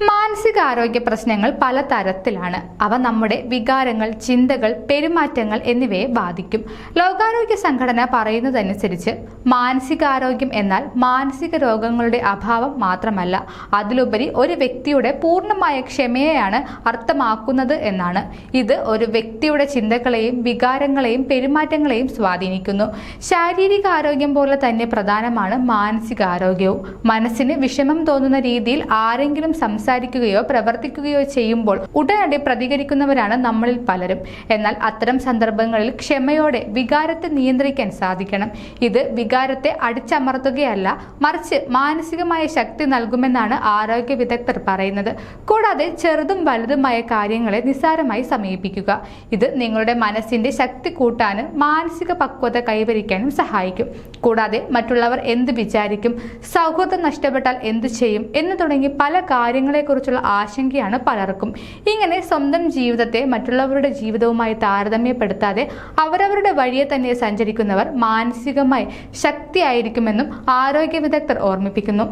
മാനസികാരോഗ്യ പ്രശ്നങ്ങൾ പലതരത്തിലാണ്. അവ നമ്മുടെ വികാരങ്ങൾ, ചിന്തകൾ, പെരുമാറ്റങ്ങൾ എന്നിവയെ ബാധിക്കും. ലോകാരോഗ്യ സംഘടന പറയുന്നതനുസരിച്ച് മാനസികാരോഗ്യം എന്നാൽ മാനസിക രോഗങ്ങളുടെ അഭാവം മാത്രമല്ല, അതിലുപരി ഒരു വ്യക്തിയുടെ പൂർണ്ണമായ ക്ഷമയെയാണ് അർത്ഥമാക്കുന്നത് എന്നാണ്. ഇത് ഒരു വ്യക്തിയുടെ ചിന്തകളെയും വികാരങ്ങളെയും പെരുമാറ്റങ്ങളെയും സ്വാധീനിക്കുന്നു. ശാരീരിക ആരോഗ്യം പോലെ തന്നെ പ്രധാനമാണ് മാനസികാരോഗ്യവും. മനസ്സിന് വിഷമം തോന്നുന്ന രീതിയിൽ ആരെങ്കിലും സംസാരിക്കുകയോ പ്രവർത്തിക്കുകയോ ചെയ്യുമ്പോൾ ഉടനടി പ്രതികരിക്കുന്നവരാണ് നമ്മളിൽ പലരും. എന്നാൽ അത്തരം സന്ദർഭങ്ങളിൽ ക്ഷമയോടെ വികാരത്തെ നിയന്ത്രിക്കാൻ സാധിക്കണം. ഇത് വികാരത്തെ അടിച്ചമർത്തുകയല്ല, മറിച്ച് മാനസികമായ ശക്തി നൽകുമെന്നാണ് ആരോഗ്യ വിദഗ്ധർ പറയുന്നത്. കൂടാതെ ചെറുതും വലുതുമായ കാര്യങ്ങളെ നിസ്സാരമായി സമീപിക്കുക. ഇത് നിങ്ങളുടെ മനസ്സിന്റെ ശക്തി കൂട്ടാനും മാനസിക പക്വത കൈവരിക്കാനും സഹായിക്കും. കൂടാതെ മറ്റുള്ളവർ എന്ത് വിചാരിക്കും, സൗഹൃദം നഷ്ടപ്പെട്ടാൽ എന്തു ചെയ്യും എന്ന് തുടങ്ങി പല കാര്യങ്ങളെക്കുറിച്ചുള്ള ആശങ്കയാണ് പലർക്കും. ഇങ്ങനെ സ്വന്തം ജീവിതത്തെ മറ്റുള്ളവരുടെ ജീവിതവുമായി താരതമ്യപ്പെടുത്താതെ അവരവരുടെ വഴിയെ തന്നെ സഞ്ചരിക്കുന്നവർ മാനസികമായി ശക്തിയായിരിക്കുമെന്നും ആരോഗ്യ വിദഗ്ധർ ഓർമ്മിപ്പിക്കുന്നു.